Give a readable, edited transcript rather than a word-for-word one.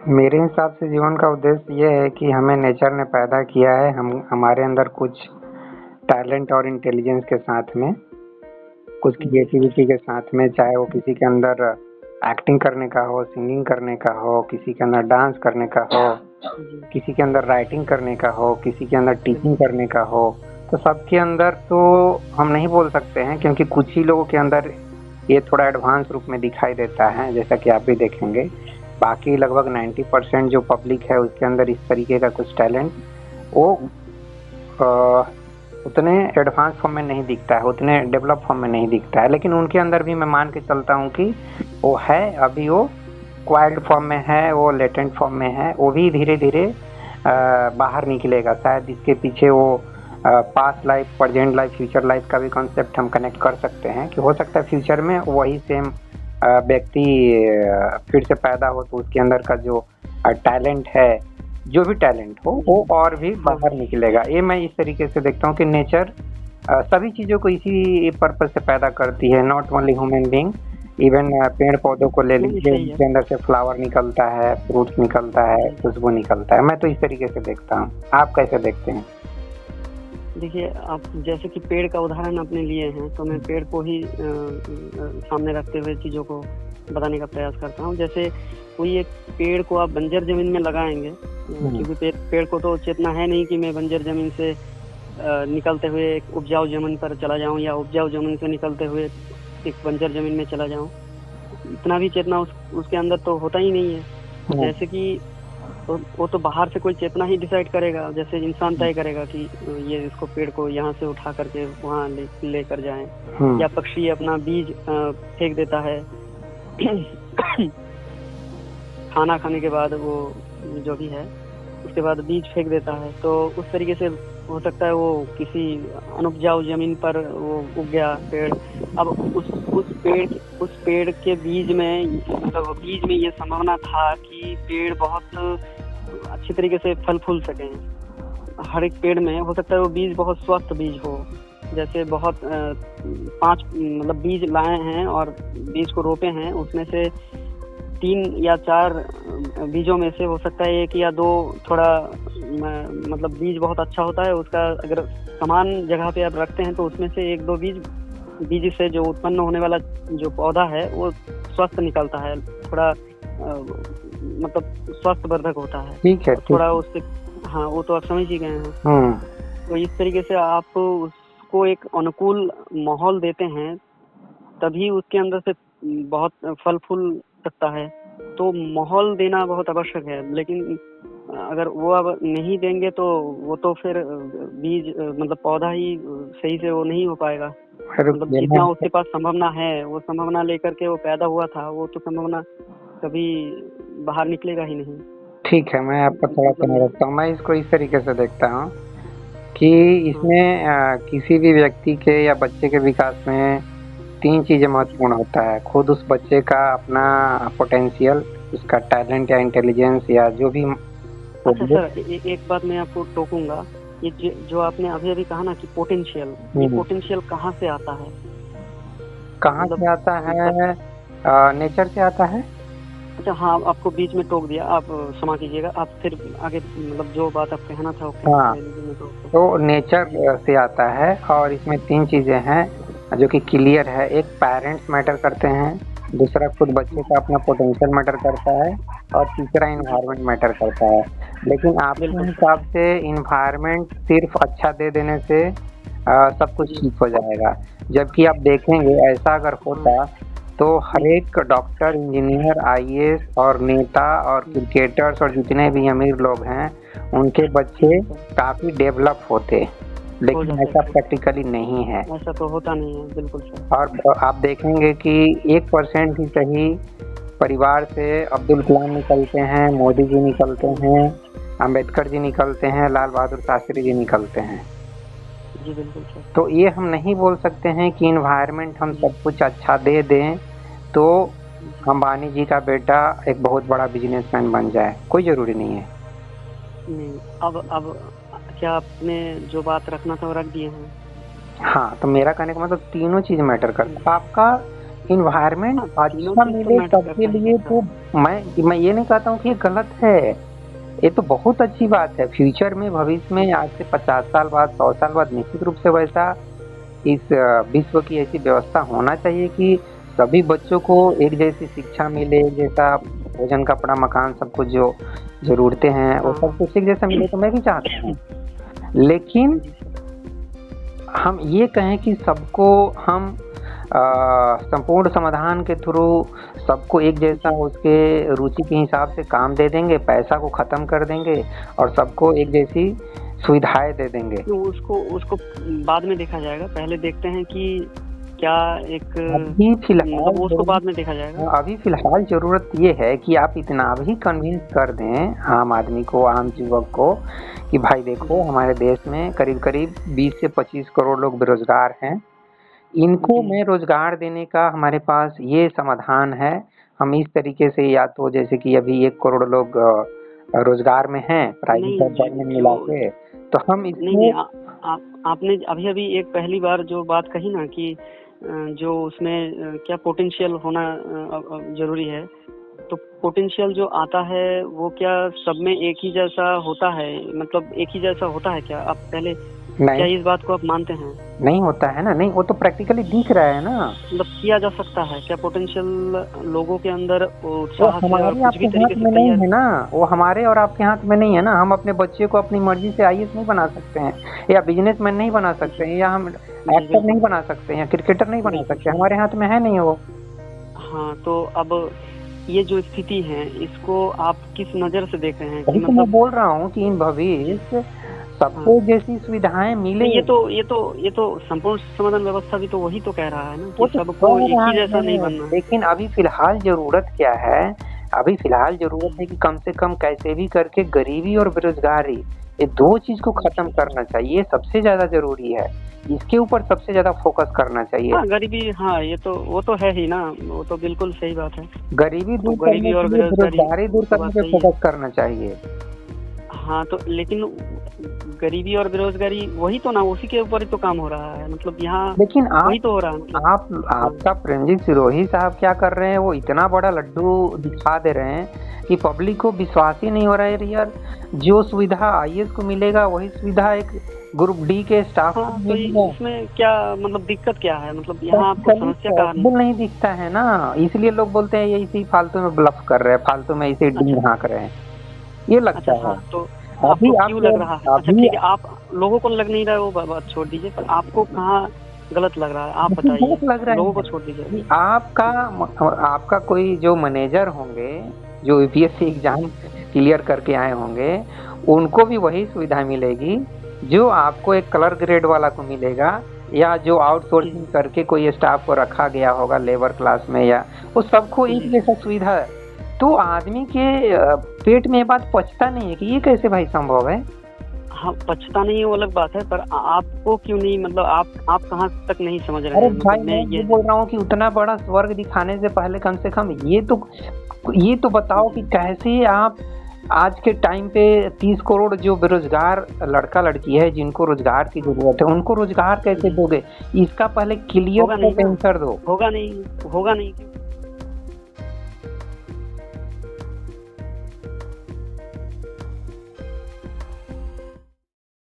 मेरे हिसाब से जीवन का उद्देश्य ये है कि हमें नेचर ने पैदा किया है, हम हमारे अंदर कुछ टैलेंट और इंटेलिजेंस के साथ में, कुछ जी क्रिएटिविटी के साथ में, चाहे वो किसी के अंदर एक्टिंग करने का हो, सिंगिंग करने का हो, किसी के अंदर डांस करने का हो, जी किसी के अंदर राइटिंग करने का हो, किसी के अंदर टीचिंग बिल्कुल। करने का हो। तो सबके अंदर तो हम नहीं बोल सकते हैं, क्योंकि कुछ ही लोगों के अंदर ये थोड़ा एडवांस रूप में दिखाई देता है, जैसा कि आप भी देखेंगे। बाकी लगभग 90% जो पब्लिक है उसके अंदर इस तरीके का कुछ टैलेंट वो अ, उतने एडवांस फॉर्म में नहीं दिखता है, उतने डेवलप फॉर्म में नहीं दिखता है, लेकिन उनके अंदर भी मैं मान के चलता हूँ कि वो है, अभी वो क्वाइल्ड फॉर्म में है, वो लेटेंट फॉर्म में है, वो भी धीरे धीरे बाहर निकलेगा। शायद इसके पीछे वो past life, present life, future life का भी कॉन्सेप्ट हम कनेक्ट कर सकते हैं कि हो सकता है फ्यूचर में वही सेम व्यक्ति फिर से पैदा हो, तो उसके अंदर का जो टैलेंट है, जो भी टैलेंट हो, वो और भी हाँ बाहर निकलेगा। ये मैं इस तरीके से देखता हूँ कि नेचर सभी चीज़ों को इसी पर्पज से पैदा करती है, not only human being. Even पेड़ पौधों को ले नहीं लीजिए, सही है। उनके अंदर से फ्लावर निकलता है, फ्रूट्स निकलता है, जी खुशबू निकलता है। मैं तो इस तरीके से देखता हूँ। आप कैसे देखते हैं? देखिए, आप जैसे कि पेड़ का उदाहरण आपने लिए हैं, तो मैं पेड़ को ही सामने रखते हुए चीज़ों को बताने का प्रयास करता हूँ। जैसे कोई एक पेड़ को आप बंजर ज़मीन में लगाएंगे, क्योंकि पेड़ को तो चेतना है नहीं कि मैं बंजर ज़मीन से निकलते हुए एक उपजाऊ ज़मीन पर चला जाऊँ, या उपजाऊ ज़मीन से निकलते हुए एक बंजर ज़मीन में चला जाऊँ। इतना भी चेतना उसके अंदर तो होता ही नहीं है। जैसे कि वो तो बाहर से कोई चेतना ही डिसाइड करेगा, जैसे इंसान तय करेगा कि ये इसको पेड़ को यहाँ से उठा करके वहाँ लेकर जाएं, या पक्षी अपना बीज फेंक देता है खाना खाने के बाद वो जो भी है उसके बाद बीज फेंक देता है। तो उस तरीके से हो सकता है वो किसी अनुपजाऊ जमीन पर वो उग गया पेड़। अब उस पेड़ के बीज में, मतलब बीज में ये संभावना था कि पेड़ बहुत अच्छी तरीके से फल फूल सके। हर एक पेड़ में हो सकता है वो बीज बहुत स्वस्थ बीज हो। जैसे बहुत 5 मतलब बीज लाए हैं और बीज को रोपे हैं, उसमें से 3 या 4 बीजों में से हो सकता है 1 या 2 थोड़ा मतलब बीज बहुत अच्छा होता है उसका। अगर समान जगह पे आप रखते हैं तो उसमें से 1-2 बीज से जो उत्पन्न होने वाला जो पौधा है वो स्वस्थ निकलता है, थोड़ा मतलब स्वास्थ्यवर्धक होता है। ठीक है, थोड़ा ठीक। उससे, हाँ वो तो आप समझ ही गए हैं। हम्म। तो इस तरीके से आप उसको एक अनुकूल माहौल देते हैं, तभी उसके अंदर से बहुत फल फूल सकता है। तो माहौल देना बहुत आवश्यक है, लेकिन अगर वो अब नहीं देंगे तो वो तो फिर बीज मतलब पौधा ही सही से वो नहीं हो पाएगा। फिर मतलब देना। जितना उसके पास संभावना है, वो संभावना लेकर के वो पैदा हुआ था, वो तो संभावना कभी बाहर निकलेगा ही नहीं। ठीक है, मैं आपका थोड़ा मतलब कहना मैं, रखता हूँ। मैं इसको इस तरीके से देखता हूँ कि हाँ इसमें किसी भी व्यक्ति के या बच्चे के विकास में 3 चीज़ें जी। महत्वपूर्ण होता है। खुद उस बच्चे का अपना पोटेंशियल, उसका टैलेंट या इंटेलिजेंस या जो भी अच्छा बोलिए। सर, एक बात मैं आपको टोकूंगा। ये जो आपने अभी अभी कहा ना कि पोटेंशियल, ये हुँ। पोटेंशियल कहाँ से आता है? कहाँ मतलब से आता है? नेचर से आता है। अच्छा हाँ, आपको बीच में टोक दिया, आप क्षमा कीजिएगा। आप फिर आगे मतलब जो बात आप कहना था वो हाँ, कह लीजिए, मैं तो। तो नेचर से आता है और इसमें 3 चीज़ें हैं जो कि क्लियर है। एक पेरेंट्स मैटर करते हैं, दूसरा खुद बच्चे का अपना पोटेंशियल मैटर करता है और तीसरा जी एनवायरनमेंट मैटर करता है। लेकिन आपके बिल्कुल सर। हिसाब से एनवायरनमेंट सिर्फ़ अच्छा दे देने से सब कुछ जी ठीक हो जाएगा। जबकि आप देखेंगे ऐसा अगर हाँ होता तो हर जी एक डॉक्टर, इंजीनियर, आईएएस और नेता और जी, क्रिकेटर्स और जितने भी अमीर लोग हैं, उनके जी बच्चे सर, काफ़ी डेवलप होते, हो लेकिन जाते ऐसा थे। प्रैक्टिकली नहीं है। ऐसा तो होता नहीं है, बिल्कुल सर। और आप देखेंगे कि 1% ही सही परिवार से अब्दुल कलाम निकलते हैं, मोदी जी निकलते हैं, अंबेडकर जी निकलते हैं, लाल बहादुर शास्त्री जी निकलते हैं। जी बिल्कुल सर। तो ये हम नहीं बोल सकते हैं कि एनवायरनमेंट हम जी सब कुछ अच्छा दे दें, तो जी अंबानी जी का बेटा एक बहुत बड़ा बिजनेसमैन बन जाए, कोई ज़रूरी नहीं है। नहीं, अब क्या आपने जो बात रखना था वो रख दिए हैं? हाँ, तो मेरा कहने का मतलब तीनों चीज़ मैटर करता है। आपका इन्वायरमेंट हाँ, तीनों अच्छा चीज तो मिले मैटर सबके करता ही लिए, करता तो है। मैं ये नहीं कहता हूँ कि ये गलत है, ये तो बहुत अच्छी बात है। फ्यूचर में, भविष्य में, आज से 50 साल बाद, 100 साल बाद निश्चित रूप से वैसा इस विश्व की ऐसी व्यवस्था होना चाहिए कि सभी बच्चों को एक जैसी शिक्षा मिले, एक जैसा भोजन, कपड़ा, मकान, सब कुछ जो ज़रूरतें हैं वो हाँ सब हाँ। कुछ एक जैसा मिले, तो मैं भी चाहता हूँ। लेकिन जी सर। हम ये कहें कि सबको हम संपूर्ण समाधान के थ्रू सबको एक जैसा जी उसके रुचि के हिसाब से काम दे देंगे, पैसा को ख़त्म कर देंगे और सबको एक जैसी सुविधाएँ दे देंगे। तो उसको उसको बाद में देखा जाएगा, पहले देखते हैं कि क्या एक अभी फ़िलहाल मतलब वो उसको बाद में देखा जाएगा। अभी फ़िलहाल ज़रूरत ये है कि आप इतना भी कन्विंस कर दें आम आदमी को, आम युवक को कि भाई देखो, हमारे देश में करीब-करीब 20 से 25 करोड़ लोग बेरोज़गार हैं। इनको जी मैं रोज़गार देने का हमारे पास ये समाधान है। हम इस तरीके से, या तो जैसे कि अभी 1 करोड़ लोग रोज़गार में हैं, प्राइवेट नहीं, और गवर्नमेंट जो मिला के, तो हम नहीं नहीं इसको आपने अभी अभी एक पहली बार जो बात कही ना कि जो उसमें क्या पोटेंशियल होना जरूरी है, तो पोटेंशियल जो आता है वो क्या सब में एक ही जैसा होता है, मतलब एक ही जैसा होता है क्या? आप पहले क्या नहीं, इस बात को आप मानते हैं? नहीं होता है ना, नहीं, वो तो प्रैक्टिकली दिख रहा है ना। मतलब किया जा सकता है क्या पोटेंशियल लोगों के अंदर वो उत्साह से और हमारे कुछ आपके भी तरीके हाथ से में नहीं तैयार? है ना, वो हमारे और आपके हाथ में नहीं है ना। हम अपने बच्चे को अपनी मर्जी से आईएएस नहीं बना सकते हैं, या बिजनेसमैन नहीं बना सकते जी हैं, या हम जी एक्टर नहीं बिल्कुल बना सकते हैं, या क्रिकेटर नहीं बना बिल्कुल सकते, सही। हमारे हाथ में है नहीं वो। हाँ, तो अब ये जो स्थिति है इसको आप किस नज़र से देख रहे हैं कि वही तो मैं मतलब? बोल रहा हूँ कि इन जी भविष्य हाँ, सबको जैसी सुविधाएं मिले। नहीं ये तो संपूर्ण समाधान व्यवस्था भी तो वही तो कह रहा है ना वो कि तो सबको कह एक रहा ही जैसा नहीं है, बनना है। लेकिन अभी फिलहाल जरूरत क्या है? अभी फिलहाल जरूरत है कि कम से कम कैसे भी करके गरीबी और बेरोजगारी, ये दो चीज को खत्म जी करना चाहिए। ये सबसे ज्यादा जरूरी है, इसके ऊपर सबसे ज्यादा फोकस करना चाहिए। हाँ, गरीबी, हाँ ये तो वो तो है ही ना, वो तो बिल्कुल सही बात है। गरीबी तो दूर करने गरीबी के और लिए बेरोजगारी बेरोजगारी दूर तो करने बात पे सही है। फोकस करना चाहिए। हाँ, तो लेकिन गरीबी और बेरोजगारी वही तो ना, उसी के ऊपर ही तो काम हो रहा है, मतलब यहाँ लेकिन वही तो हो रहा है मतलब। आप हाँ आपका प्रेमजीत सिरोही साहब क्या कर रहे हैं? वो इतना बड़ा लड्डू दिखा दे रहे हैं कि पब्लिक को विश्वास ही नहीं हो रहा है यार। जो सुविधा आईएएस को मिलेगा वही सुविधा एक ग्रुप डी के स्टाफ को हाँ, तो मिलेगा। इसमें क्या मतलब दिक्कत क्या है, मतलब यहाँ आपको प्रैक्टिकली समस्या कहाँ? पॉसिबल नहीं दिखता है ना, इसलिए लोग बोलते हैं ये इसी फालतू में ब्लफ कर रहे हैं, फालतू में इसे अच्छा डींग हाँक रहे हैं, ये अच्छा, लगता है। हाँ तो अभी आपको आप क्यों लग रहा है? अच्छा अभी ठीक है, आप लोगों को लग नहीं रहा है वो बात छोड़ दीजिए, पर आपको कहाँ गलत लग रहा है आप मुझे बताइए। गलत लग रहा लोगों को है छोड़ दीजिए। कि आपका कोई जो मैनेजर होंगे, जो यूपीएससी एग्जाम क्लियर करके आए होंगे, उनको भी वही सुविधा मिलेगी जो आपको एक कलर ग्रेड वाला को मिलेगा, या जो जी आउटसोर्सिंग करके कोई स्टाफ को रखा गया होगा लेबर क्लास में, या वो सबको एक जी जैसा सुविधा है। तो आदमी के पेट में ये बात पचता नहीं है कि ये कैसे भाई संभव है। हाँ, पछता नहीं है वो अलग बात है, पर आपको क्यों नहीं, मतलब आप कहाँ तक नहीं समझ रहे अरे हैं, भाई, मतलब मैं मैं ये ये। बोल रहा हूँ कि उतना बड़ा स्वर्ग दिखाने से पहले कम से कम ये तो बताओ कि कैसे आप आज के टाइम पे 30 करोड़ जो बेरोजगार लड़का लड़की है, जिनको रोजगार की जरूरत है, उनको रोजगार कैसे जी दोगे? इसका पहले क्लियर होगा नहीं कट ना, आंसर दो। होगा नहीं, होगा नहीं।